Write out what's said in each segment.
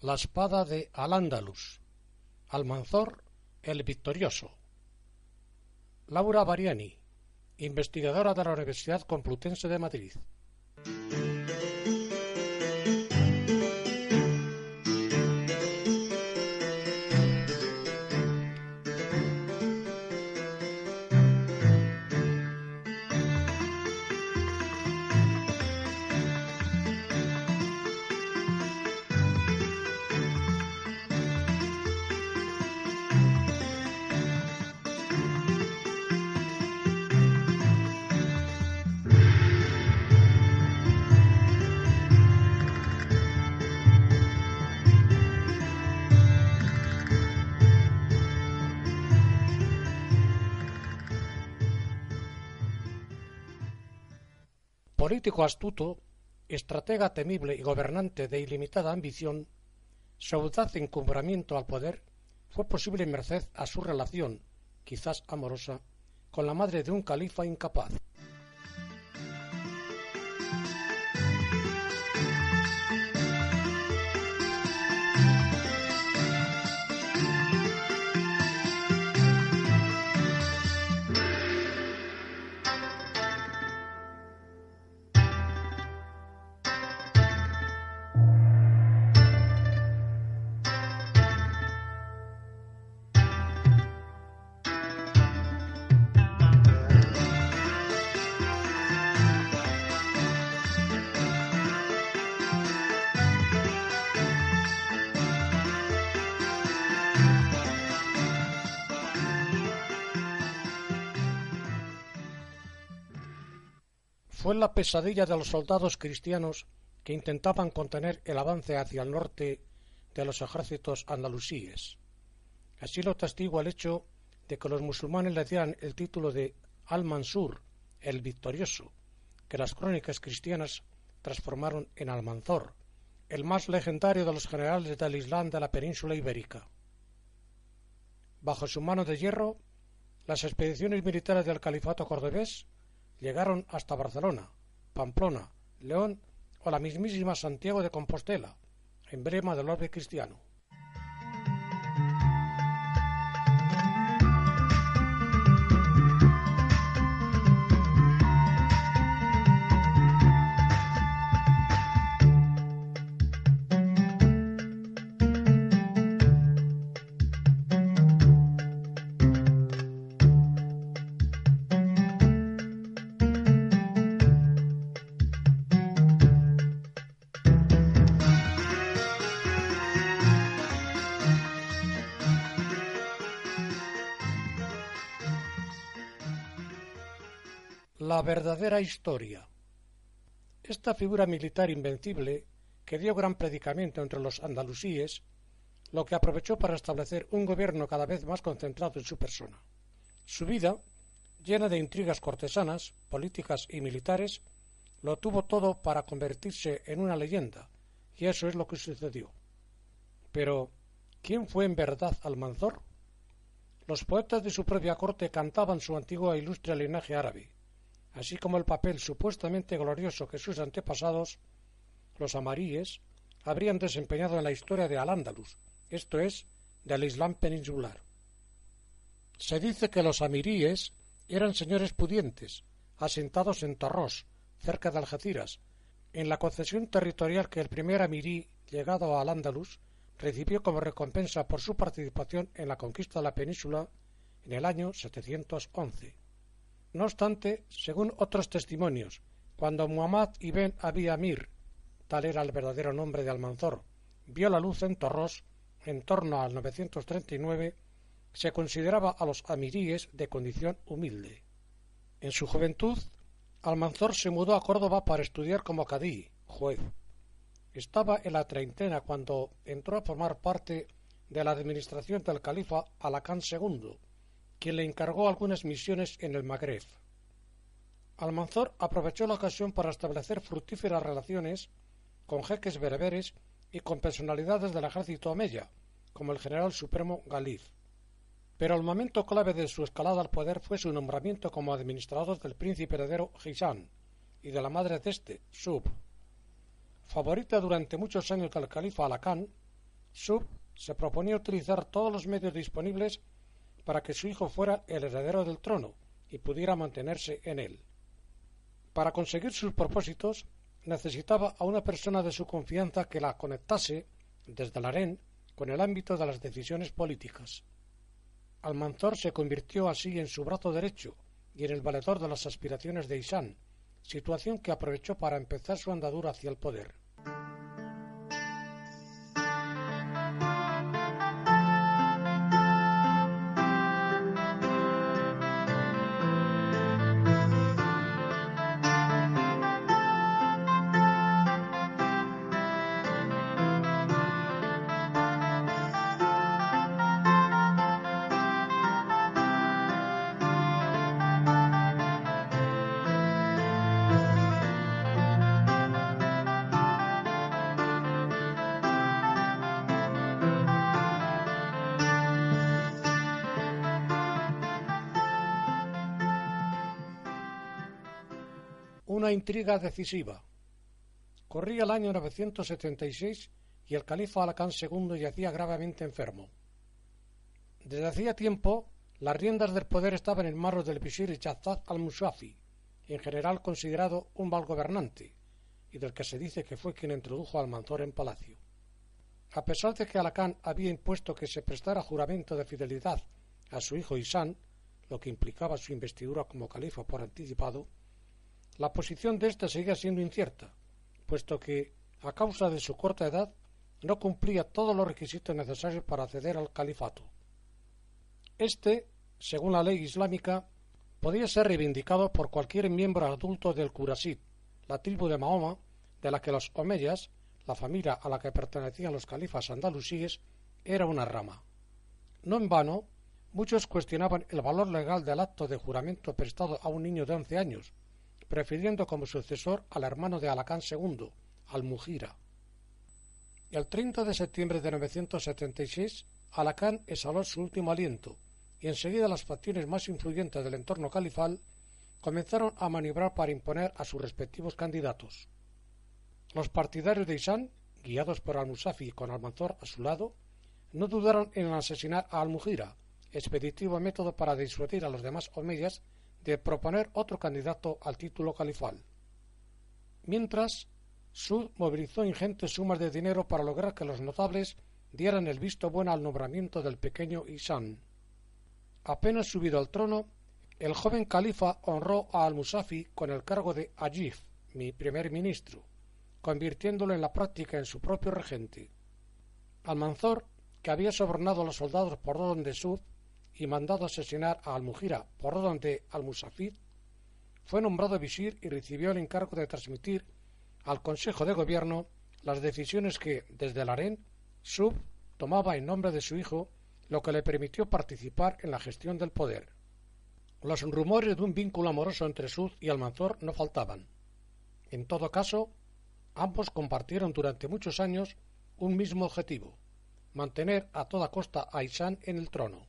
La espada de Al-Ándalus, Almanzor el Victorioso. Laura Bariani, investigadora de la Universidad Complutense de Madrid. Político astuto, estratega temible y gobernante de ilimitada ambición, su audaz encumbramiento al poder fue posible merced a su relación, quizás amorosa, con la madre de un califa incapaz. Fue la pesadilla de los soldados cristianos que intentaban contener el avance hacia el norte de los ejércitos andalusíes. Así lo testigua el hecho de que los musulmanes le dieran el título de Al-Mansur, el Victorioso, que las crónicas cristianas transformaron en Almanzor, el más legendario de los generales del Islam de la península ibérica. Bajo su mano de hierro, las expediciones militares del califato cordobés llegaron hasta Barcelona, Pamplona, León o la mismísima Santiago de Compostela, emblema del orbe cristiano. La verdadera historia. Esta figura militar invencible, que dio gran predicamento entre los andalusíes, lo que aprovechó para establecer un gobierno cada vez más concentrado en su persona. Su vida, llena de intrigas cortesanas, políticas y militares, lo tuvo todo para convertirse en una leyenda, y eso es lo que sucedió. Pero, ¿quién fue en verdad Almanzor? Los poetas de su propia corte cantaban su antiguo e ilustre linaje árabe, así como el papel supuestamente glorioso que sus antepasados, los amaríes, habrían desempeñado en la historia de Al-Ándalus, esto es, del Islam peninsular. Se dice que los amiríes eran señores pudientes, asentados en Tarrós, cerca de Algeciras, en la concesión territorial que el primer amirí, llegado a Al-Ándalus, recibió como recompensa por su participación en la conquista de la península en el año 711. No obstante, según otros testimonios, cuando Muhammad ibn Abi Amir, tal era el verdadero nombre de Almanzor, vio la luz en Tarrós en torno al 939, se consideraba a los amiríes de condición humilde. En su juventud, Almanzor se mudó a Córdoba para estudiar como cadí, juez. Estaba en la treintena cuando entró a formar parte de la administración del califa Alacán II, quien le encargó algunas misiones en el Magreb. Almanzor aprovechó la ocasión para establecer fructíferas relaciones con jeques bereberes y con personalidades del ejército omeya, como el general supremo Galif. Pero el momento clave de su escalada al poder fue su nombramiento como administrador del príncipe heredero Hisán y de la madre de este, Sub. Favorita durante muchos años del califa Alacán, Sub se proponía utilizar todos los medios disponibles para que su hijo fuera el heredero del trono y pudiera mantenerse en él. Para conseguir sus propósitos, necesitaba a una persona de su confianza que la conectase desde el harén con el ámbito de las decisiones políticas. Almanzor se convirtió así en su brazo derecho y en el valedor de las aspiraciones de Ihsán, situación que aprovechó para empezar su andadura hacia el poder. Una intriga decisiva. Corría el año 976 y el califa Alakán II yacía gravemente enfermo. Desde hacía tiempo, las riendas del poder estaban en manos del visir Yazad al-Musafi, en general considerado un mal gobernante, y del que se dice que fue quien introdujo a Almanzor en palacio. A pesar de que Alakán había impuesto que se prestara juramento de fidelidad a su hijo Ihsán, lo que implicaba su investidura como califa por anticipado, la posición de éste seguía siendo incierta, puesto que, a causa de su corta edad, no cumplía todos los requisitos necesarios para acceder al califato. Este, según la ley islámica, podía ser reivindicado por cualquier miembro adulto del Qurasid, la tribu de Mahoma, de la que los omeyas, la familia a la que pertenecían los califas andalusíes, era una rama. No en vano, muchos cuestionaban el valor legal del acto de juramento prestado a un niño de 11 años, prefiriendo como sucesor al hermano de Alakán II, al-Mughira. El 30 de septiembre de 976, Alakán exhaló su último aliento, y enseguida las facciones más influyentes del entorno califal comenzaron a maniobrar para imponer a sus respectivos candidatos. Los partidarios de Ihsán, guiados por al-Musafi con Almanzor a su lado, no dudaron en asesinar a al-Mughira, expeditivo método para disuadir a los demás omeyas de proponer otro candidato al título califal. Mientras, Sud movilizó ingentes sumas de dinero para lograr que los notables dieran el visto bueno al nombramiento del pequeño Ihsán. Apenas subido al trono, el joven califa honró a al-Musafi con el cargo de Ajif, mi primer ministro, convirtiéndolo en la práctica en su propio regente. Almanzor, que había sobornado a los soldados por orden de Sud y mandado asesinar a al-Mughira por orden de al-Musafid, fue nombrado visir y recibió el encargo de transmitir al Consejo de Gobierno las decisiones que, desde el harén, Sud tomaba en nombre de su hijo, lo que le permitió participar en la gestión del poder. Los rumores de un vínculo amoroso entre Sud y Almanzor no faltaban. En todo caso, ambos compartieron durante muchos años un mismo objetivo: mantener a toda costa a Ihsán en el trono.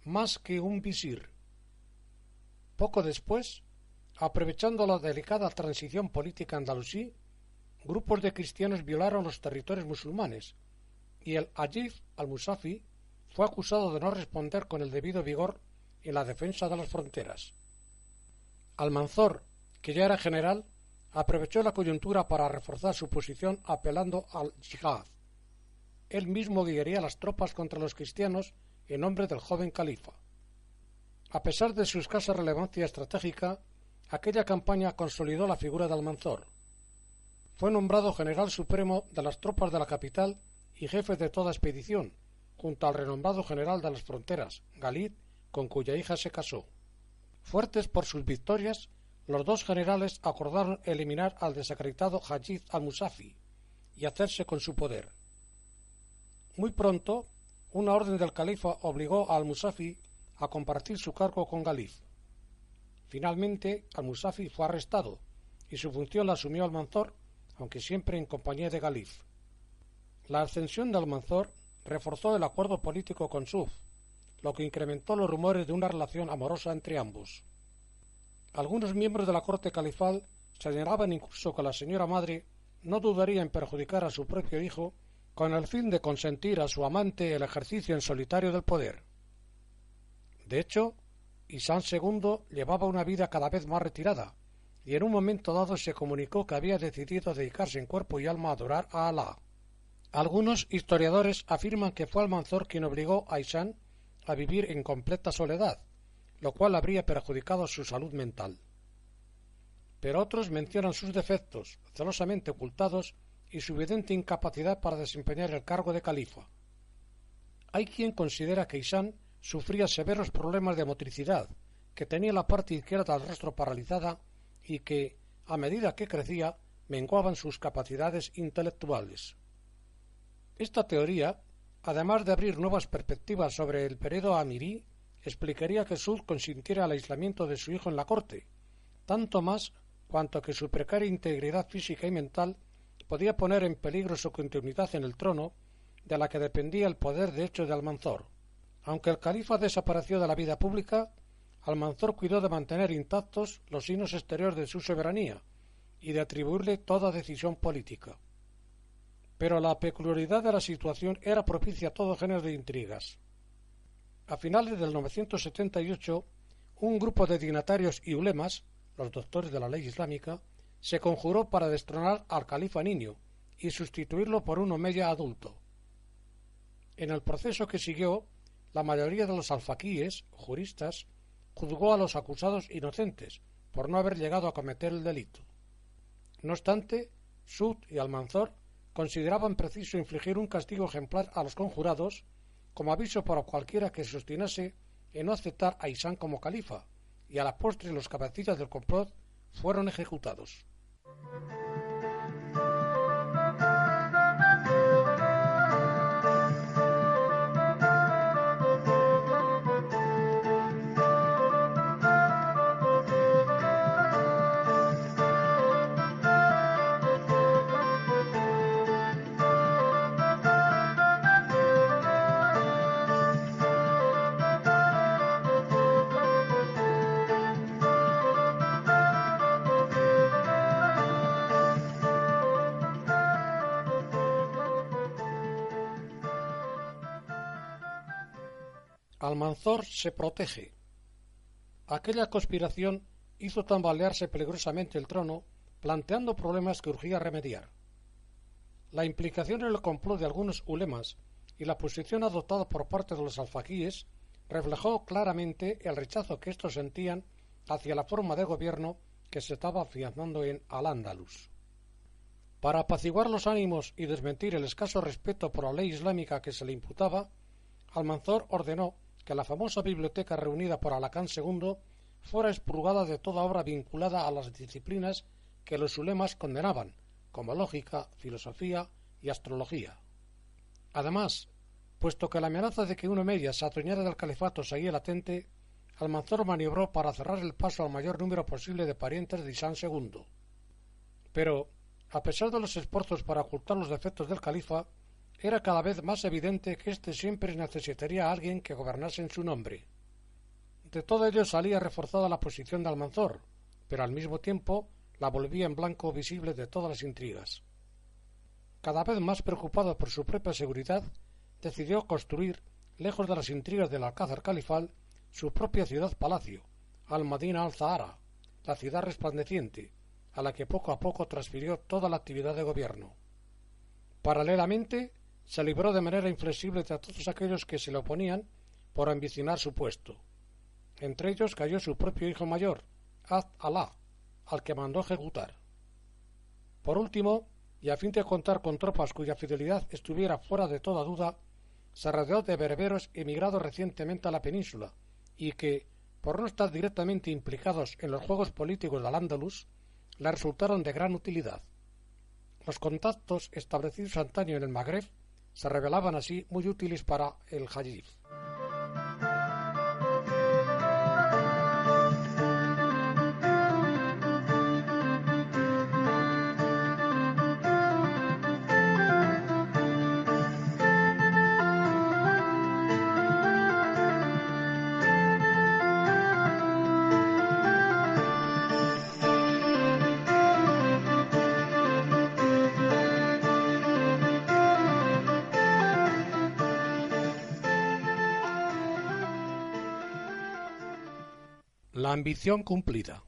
Más que un visir. Poco después, aprovechando la delicada transición política andalusí, grupos de cristianos violaron los territorios musulmanes y el Ajif al-Musafi fue acusado de no responder con el debido vigor en la defensa de las fronteras. Almanzor, que ya era general, aprovechó la coyuntura para reforzar su posición apelando al yihad. Él mismo guiaría las tropas contra los cristianos en nombre del joven califa. A pesar de su escasa relevancia estratégica, aquella campaña consolidó la figura de Almanzor. Fue nombrado general supremo de las tropas de la capital y jefe de toda expedición, junto al renombrado general de las fronteras, Galid, con cuya hija se casó. Fuertes por sus victorias, los dos generales acordaron eliminar al desacreditado Hajjaj al-Musafi y hacerse con su poder. Muy pronto, una orden del califa obligó a al-Musafi a compartir su cargo con Galif. Finalmente, al-Musafi fue arrestado y su función la asumió Almanzor, aunque siempre en compañía de Galif. La ascensión de Almanzor reforzó el acuerdo político con Suf, lo que incrementó los rumores de una relación amorosa entre ambos. Algunos miembros de la corte califal señalaban incluso que la señora madre no dudaría en perjudicar a su propio hijo con el fin de consentir a su amante el ejercicio en solitario del poder. De hecho, Ihsán II llevaba una vida cada vez más retirada, y en un momento dado se comunicó que había decidido dedicarse en cuerpo y alma a adorar a Alá. Algunos historiadores afirman que fue Almanzor quien obligó a Ihsán a vivir en completa soledad, lo cual habría perjudicado su salud mental. Pero otros mencionan sus defectos, celosamente ocultados, y su evidente incapacidad para desempeñar el cargo de califa. Hay quien considera que Ihsán sufría severos problemas de motricidad, que tenía la parte izquierda del rostro paralizada y que, a medida que crecía, menguaban sus capacidades intelectuales. Esta teoría, además de abrir nuevas perspectivas sobre el período amirí, explicaría que Sud consintiera el aislamiento de su hijo en la corte, tanto más cuanto que su precaria integridad física y mental podía poner en peligro su continuidad en el trono, de la que dependía el poder de hecho de Almanzor. Aunque el califa desapareció de la vida pública, Almanzor cuidó de mantener intactos los signos exteriores de su soberanía y de atribuirle toda decisión política. Pero la peculiaridad de la situación era propicia a todo género de intrigas. A finales del 978, un grupo de dignatarios y ulemas, los doctores de la ley islámica, se conjuró para destronar al califa niño y sustituirlo por un omeya adulto. En el proceso que siguió, la mayoría de los alfaquíes, juristas, juzgó a los acusados inocentes por no haber llegado a cometer el delito. No obstante, Sud y Almanzor consideraban preciso infligir un castigo ejemplar a los conjurados como aviso para cualquiera que se obstinase en no aceptar a Ihsán como califa, y a la postre los cabecillas del complot fueron ejecutados. Almanzor se protege. Aquella conspiración hizo tambalearse peligrosamente el trono, planteando problemas que urgía remediar. La implicación en el complot de algunos ulemas y la posición adoptada por parte de los alfaquíes reflejó claramente el rechazo que estos sentían hacia la forma de gobierno que se estaba afianzando en Al-Ándalus. Para apaciguar los ánimos y desmentir el escaso respeto por la ley islámica que se le imputaba, Almanzor ordenó que la famosa biblioteca reunida por Alacán II fuera expurgada de toda obra vinculada a las disciplinas que los ulemas condenaban, como lógica, filosofía y astrología. Además, puesto que la amenaza de que un omeya se adueñara del califato seguía latente, Almanzor maniobró para cerrar el paso al mayor número posible de parientes de Ihsán II. Pero, a pesar de los esfuerzos para ocultar los defectos del califa, era cada vez más evidente que éste siempre necesitaría a alguien que gobernase en su nombre. De todo ello salía reforzada la posición de Almanzor, pero al mismo tiempo la volvía en blanco visible de todas las intrigas. Cada vez más preocupado por su propia seguridad, decidió construir, lejos de las intrigas del alcázar califal, su propia ciudad-palacio, Al-Madina al-Zahara, la ciudad resplandeciente, a la que poco a poco transfirió toda la actividad de gobierno. Paralelamente, se libró de manera inflexible de todos aquellos que se le oponían por ambicionar su puesto. Entre ellos cayó su propio hijo mayor, Abd Alá, al que mandó ejecutar. Por último, y a fin de contar con tropas cuya fidelidad estuviera fuera de toda duda, se rodeó de bereberos emigrados recientemente a la península y que, por no estar directamente implicados en los juegos políticos de Al-Ándalus, le resultaron de gran utilidad. Los contactos establecidos antaño en el Magreb se revelaban así muy útiles para el Hajib. La ambición cumplida.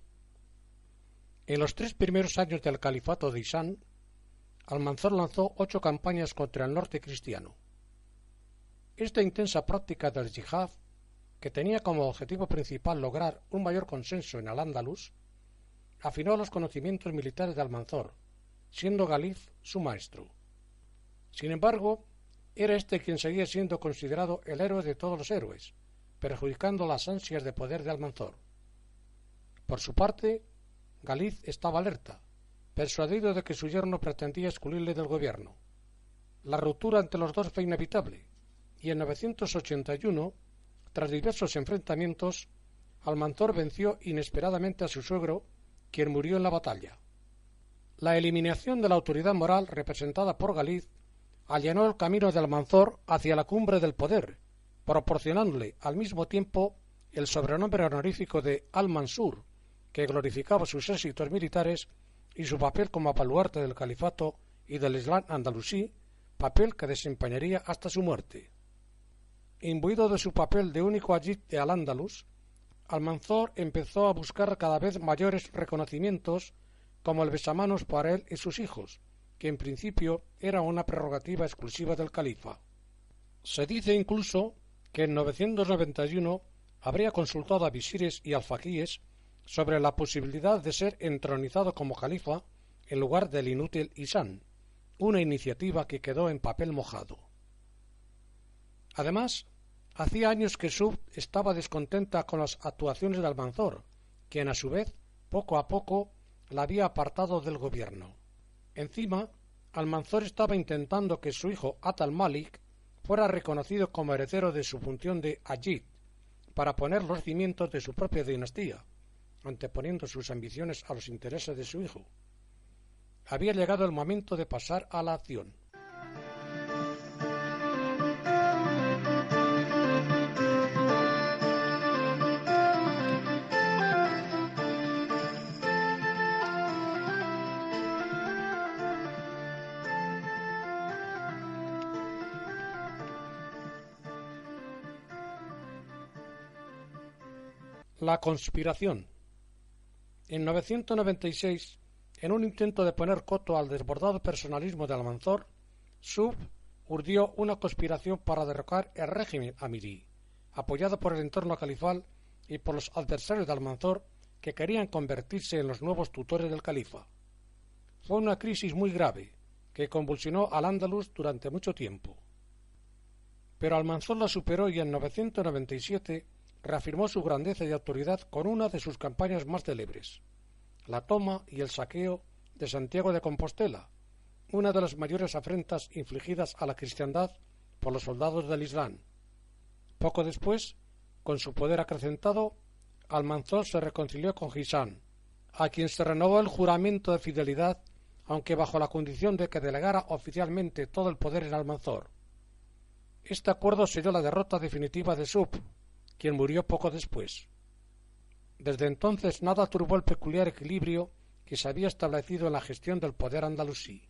En los 3 primeros años del califato de Hisán, Almanzor lanzó 8 campañas contra el norte cristiano. Esta intensa práctica del yihad, que tenía como objetivo principal lograr un mayor consenso en Al-Ándalus, afinó los conocimientos militares de Almanzor, siendo Galif su maestro. Sin embargo, era este quien seguía siendo considerado el héroe de todos los héroes, perjudicando las ansias de poder de Almanzor. Por su parte, Galif estaba alerta, persuadido de que su yerno pretendía excluirle del gobierno. La ruptura entre los dos fue inevitable, y en 981, tras diversos enfrentamientos, Almanzor venció inesperadamente a su suegro, quien murió en la batalla. La eliminación de la autoridad moral representada por Galif allanó el camino de Almanzor hacia la cumbre del poder, proporcionándole al mismo tiempo el sobrenombre honorífico de Al-Mansur, que glorificaba sus éxitos militares y su papel como baluarte del califato y del Islam andalusí, papel que desempeñaría hasta su muerte. Imbuido de su papel de único Ajid de Al-Ándalus, Almanzor empezó a buscar cada vez mayores reconocimientos como el besamanos para él y sus hijos, que en principio era una prerrogativa exclusiva del califa. Se dice incluso que en 991 habría consultado a visires y alfaquíes sobre la posibilidad de ser entronizado como califa en lugar del inútil Hisán, una iniciativa que quedó en papel mojado. Además, hacía años que Subh estaba descontenta con las actuaciones de Almanzor, quien a su vez, poco a poco, la había apartado del gobierno. Encima, Almanzor estaba intentando que su hijo At al-Malik fuera reconocido como heredero de su función de Ajid, para poner los cimientos de su propia dinastía, anteponiendo sus ambiciones a los intereses de su hijo. Había llegado el momento de pasar a la acción. La conspiración. En 996, en un intento de poner coto al desbordado personalismo de Almanzor, Subh urdió una conspiración para derrocar el régimen amirí, apoyado por el entorno califal y por los adversarios de Almanzor que querían convertirse en los nuevos tutores del califa. Fue una crisis muy grave, que convulsionó al Andalus durante mucho tiempo. Pero Almanzor la superó y en 997 reafirmó su grandeza y autoridad con una de sus campañas más célebres, la toma y el saqueo de Santiago de Compostela, una de las mayores afrentas infligidas a la cristiandad por los soldados del Islam. Poco después, con su poder acrecentado, Almanzor se reconcilió con Hisán, a quien se renovó el juramento de fidelidad, aunque bajo la condición de que delegara oficialmente todo el poder en Almanzor. Este acuerdo selló la derrota definitiva de Subh, quien murió poco después. Desde entonces nada turbó el peculiar equilibrio que se había establecido en la gestión del poder andalusí.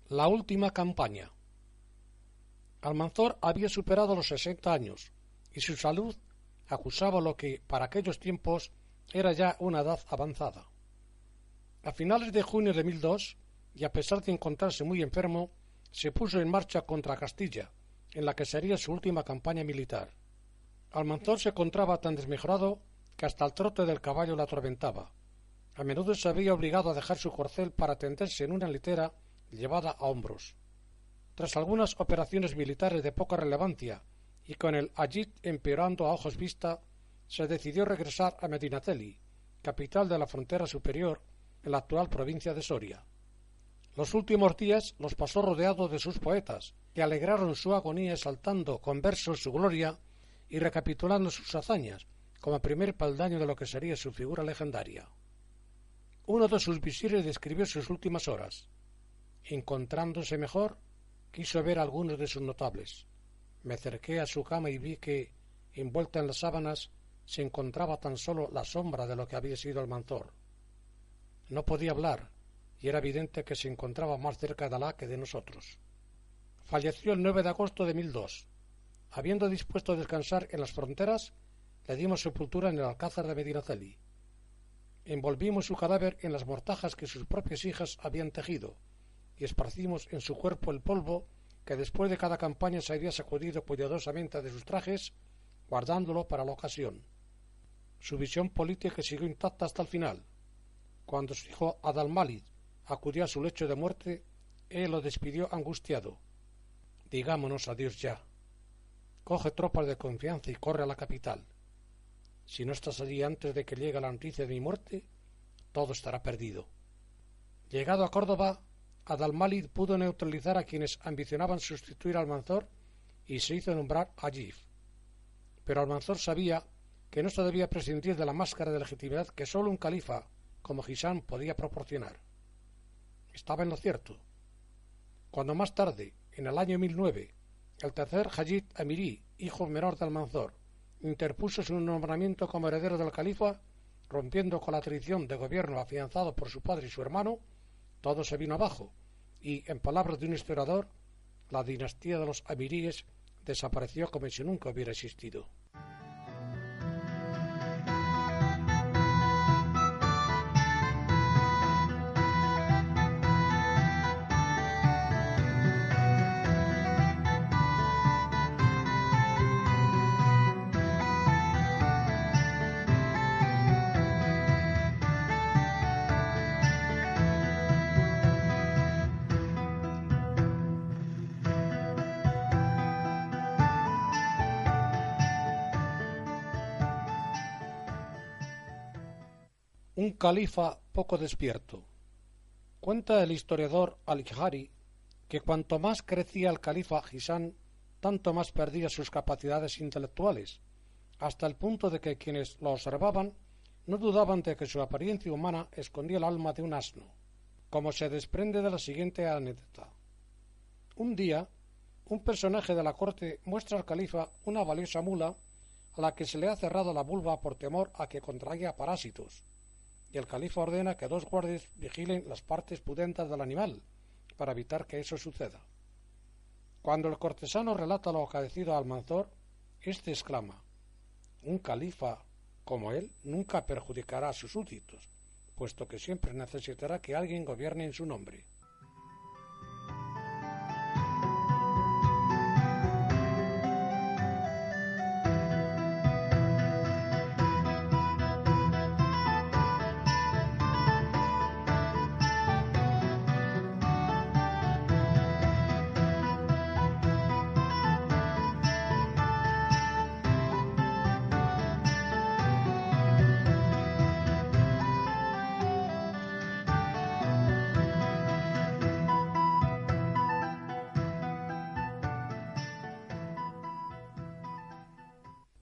La última campaña. Almanzor había superado los 60 años y su salud acusaba lo que para aquellos tiempos era ya una edad avanzada. A finales de junio de 1002, y a pesar de encontrarse muy enfermo, se puso en marcha contra Castilla, en la que sería su última campaña militar. Almanzor se encontraba tan desmejorado que hasta el trote del caballo le atormentaba. A menudo se había obligado a dejar su corcel para tenderse en una litera llevada a hombros. Tras algunas operaciones militares de poca relevancia y con el Ajdid empeorando a ojos vista, se decidió regresar a Medinaceli, capital de la frontera superior en la actual provincia de Soria. Los últimos días los pasó rodeado de sus poetas, que alegraron su agonía exaltando con versos su gloria y recapitulando sus hazañas, como primer peldaño de lo que sería su figura legendaria. Uno de sus visires describió sus últimas horas. Encontrándose mejor, quiso ver a algunos de sus notables. Me acerqué a su cama y vi que, envuelta en las sábanas, se encontraba tan solo la sombra de lo que había sido Almanzor. No podía hablar, y era evidente que se encontraba más cerca de Alá que de nosotros. Falleció el 9 de agosto de 1002. Habiendo dispuesto a descansar en las fronteras, le dimos sepultura en el alcázar de Medinaceli. Envolvimos su cadáver en las mortajas que sus propias hijas habían tejido, y esparcimos en su cuerpo el polvo que después de cada campaña se había sacudido cuidadosamente de sus trajes, guardándolo para la ocasión. Su visión política siguió intacta hasta el final. Cuando su hijo Adalmálid acudió a su lecho de muerte, él lo despidió angustiado. Digámonos adiós ya. Coge tropas de confianza y corre a la capital. Si no estás allí antes de que llegue la noticia de mi muerte, todo estará perdido. Llegado a Córdoba, Adalmálid pudo neutralizar a quienes ambicionaban sustituir a Almanzor y se hizo nombrar Ajdid. Pero Almanzor sabía que no se debía prescindir de la máscara de legitimidad que sólo un califa como Hisán podía proporcionar. Estaba en lo cierto. Cuando más tarde, en el año 1009, el tercer Ajdid Emirí, hijo menor de Almanzor, interpuso su nombramiento como heredero del califa, rompiendo con la tradición de gobierno afianzado por su padre y su hermano, todo se vino abajo, y, en palabras de un historiador, la dinastía de los emiríes desapareció como si nunca hubiera existido. Un califa poco despierto. Cuenta el historiador Al-Ijari que cuanto más crecía el califa Hisán, tanto más perdía sus capacidades intelectuales, hasta el punto de que quienes lo observaban no dudaban de que su apariencia humana escondía el alma de un asno, como se desprende de la siguiente anécdota. Un día, un personaje de la corte muestra al califa una valiosa mula a la que se le ha cerrado la vulva por temor a que contraiga parásitos, y el califa ordena que 2 guardias vigilen las partes pudentas del animal, para evitar que eso suceda. Cuando el cortesano relata lo acaecido a Almanzor, éste exclama: un califa como él nunca perjudicará a sus súbditos, puesto que siempre necesitará que alguien gobierne en su nombre.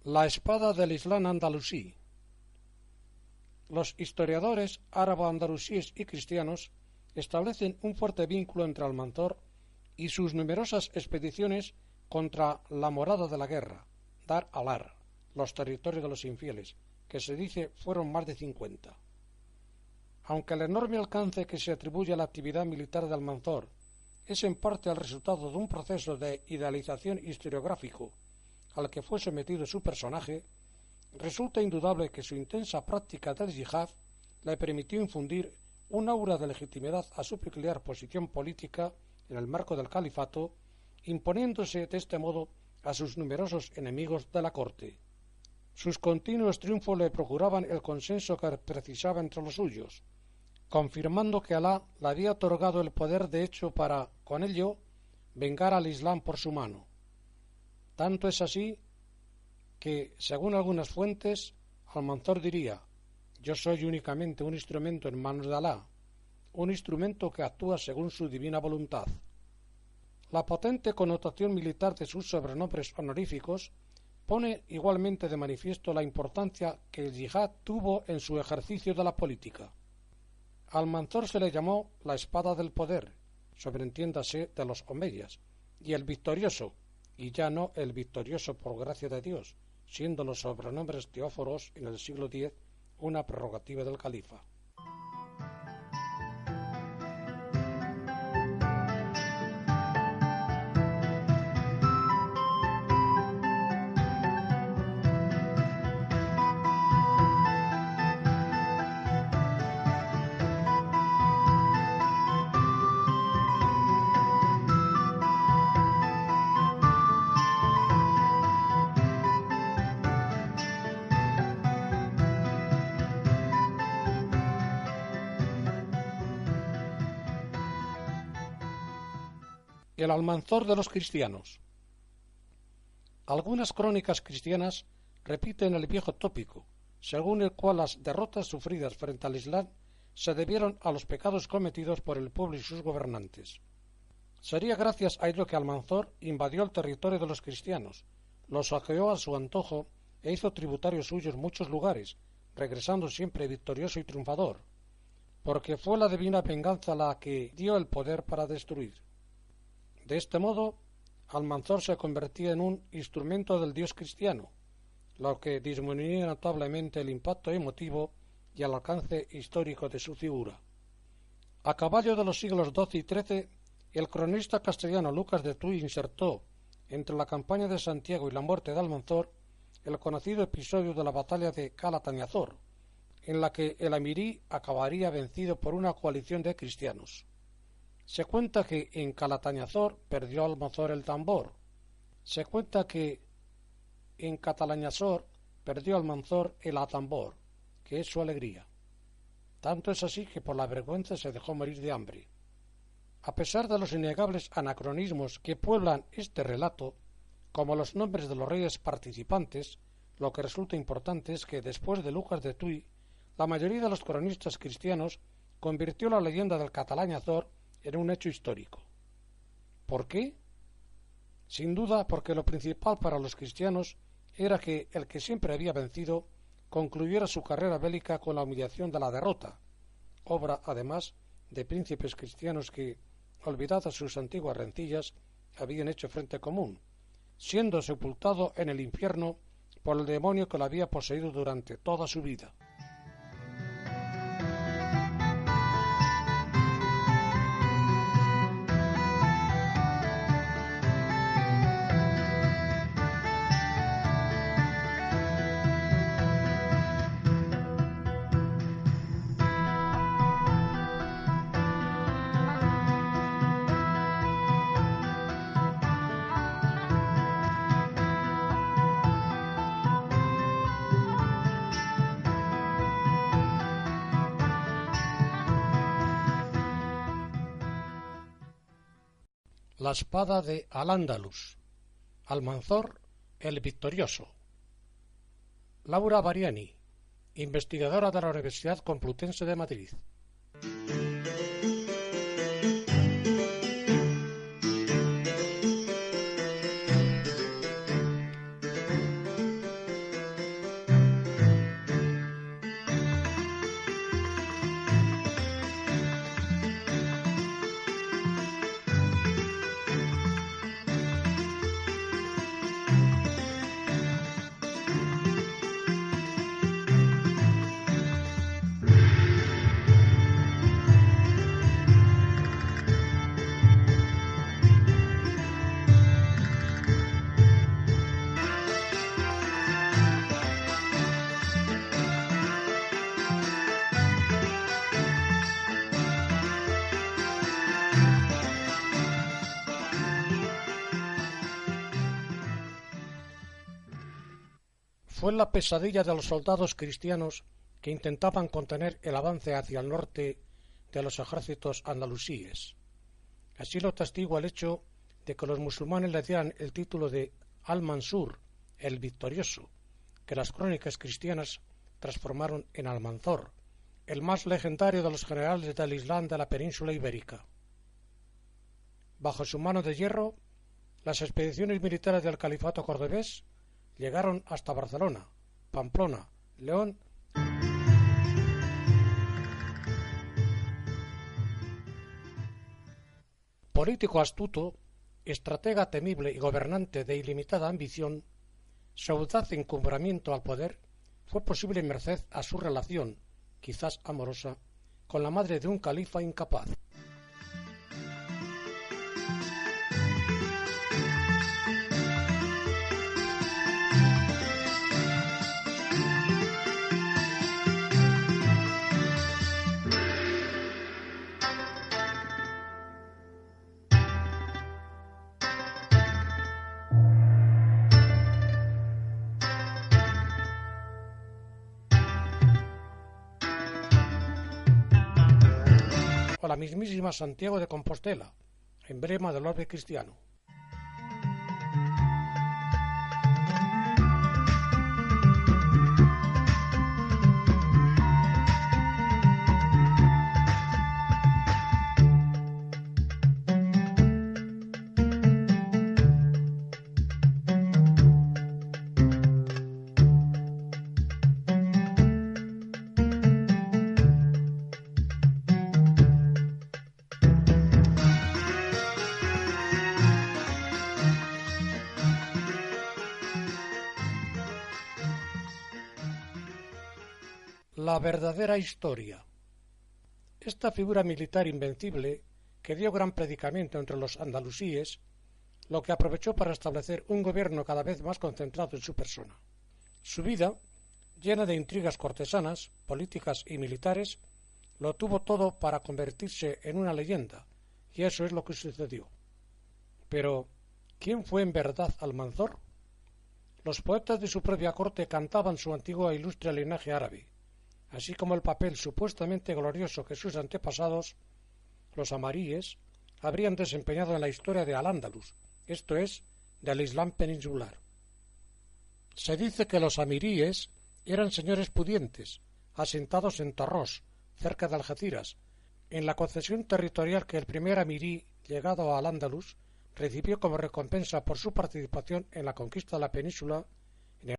La espada del Islam andalusí. Los historiadores árabo-andalusíes y cristianos establecen un fuerte vínculo entre Almanzor y sus numerosas expediciones contra la morada de la guerra, Dar al-Ar, los territorios de los infieles, que se dice fueron más de 50. Aunque el enorme alcance que se atribuye a la actividad militar de Almanzor es en parte el resultado de un proceso de idealización historiográfico al que fue sometido su personaje, resulta indudable que su intensa práctica del yihad le permitió infundir un aura de legitimidad a su peculiar posición política en el marco del califato, imponiéndose de este modo a sus numerosos enemigos de la corte. Sus continuos triunfos le procuraban el consenso que precisaba entre los suyos, confirmando que Alá le había otorgado el poder de hecho para, con ello, vengar al Islam por su mano. Tanto es así que, según algunas fuentes, Almanzor diría: «Yo soy únicamente un instrumento en manos de Alá, un instrumento que actúa según su divina voluntad». La potente connotación militar de sus sobrenombres honoríficos pone igualmente de manifiesto la importancia que el yihad tuvo en su ejercicio de la política. Almanzor se le llamó la espada del poder, sobreentiéndase de los omeyas, y el victorioso, y ya no el victorioso por gracia de Dios, siendo los sobrenombres teóforos en el siglo X una prerrogativa del califa. El Almanzor de los cristianos. Algunas crónicas cristianas repiten el viejo tópico, según el cual las derrotas sufridas frente al Islam se debieron a los pecados cometidos por el pueblo y sus gobernantes. Sería gracias a ello que Almanzor invadió el territorio de los cristianos, los saqueó a su antojo e hizo tributarios suyos muchos lugares, regresando siempre victorioso y triunfador, porque fue la divina venganza la que dio el poder para destruir. De este modo, Almanzor se convertía en un instrumento del Dios cristiano, lo que disminuía notablemente el impacto emotivo y el alcance histórico de su figura. A caballo de los siglos XII y XIII, el cronista castellano Lucas de Tuy insertó, entre la campaña de Santiago y la muerte de Almanzor, el conocido episodio de la batalla de Calatañazor, en la que el emirí acabaría vencido por una coalición de cristianos. Se cuenta que en Calatañazor perdió Almanzor el tambor. Se cuenta que en Catalañazor perdió Almanzor el atambor, que es su alegría. Tanto es así que por la vergüenza se dejó morir de hambre. A pesar de los innegables anacronismos que pueblan este relato, como los nombres de los reyes participantes, lo que resulta importante es que después de Lucas de Tuy, la mayoría de los cronistas cristianos convirtió la leyenda del Catalañazor en un hecho histórico. ¿Por qué? Sin duda porque lo principal para los cristianos era que el que siempre había vencido concluyera su carrera bélica con la humillación de la derrota, obra además de príncipes cristianos que, olvidadas sus antiguas rencillas, habían hecho frente común, siendo sepultado en el infierno por el demonio que lo había poseído durante toda su vida. La espada de Al-Ándalus. Almanzor el victorioso. Laura Bariani, investigadora de la Universidad Complutense de Madrid. Fue la pesadilla de los soldados cristianos que intentaban contener el avance hacia el norte de los ejércitos andalusíes. Así lo testigua el hecho de que los musulmanes le dieran el título de Al-Mansur, el victorioso, que las crónicas cristianas transformaron en Almanzor, el más legendario de los generales del Islam de la península ibérica. Bajo su mano de hierro, las expediciones militares del califato cordobés llegaron hasta Barcelona, Pamplona, León. Político astuto, estratega temible y gobernante de ilimitada ambición, su audaz encumbramiento al poder fue posible merced a su relación, quizás amorosa, con la madre de un califa incapaz. O la mismísima Santiago de Compostela, emblema del orbe cristiano. La verdadera historia. Esta figura militar invencible, que dio gran predicamento entre los andalusíes, lo que aprovechó para establecer un gobierno cada vez más concentrado en su persona. Su vida, llena de intrigas cortesanas, políticas y militares, lo tuvo todo para convertirse en una leyenda, y eso es lo que sucedió. Pero, ¿quién fue en verdad Almanzor? Los poetas de su propia corte cantaban su antiguo e ilustre linaje árabe, así como el papel supuestamente glorioso que sus antepasados, los amaríes, habrían desempeñado en la historia de Al-Ándalus, esto es, del Islam peninsular. Se dice que los amiríes eran señores pudientes, asentados en Tarrós, cerca de Algeciras, en la concesión territorial que el primer amirí, llegado a Al-Ándalus, recibió como recompensa por su participación en la conquista de la península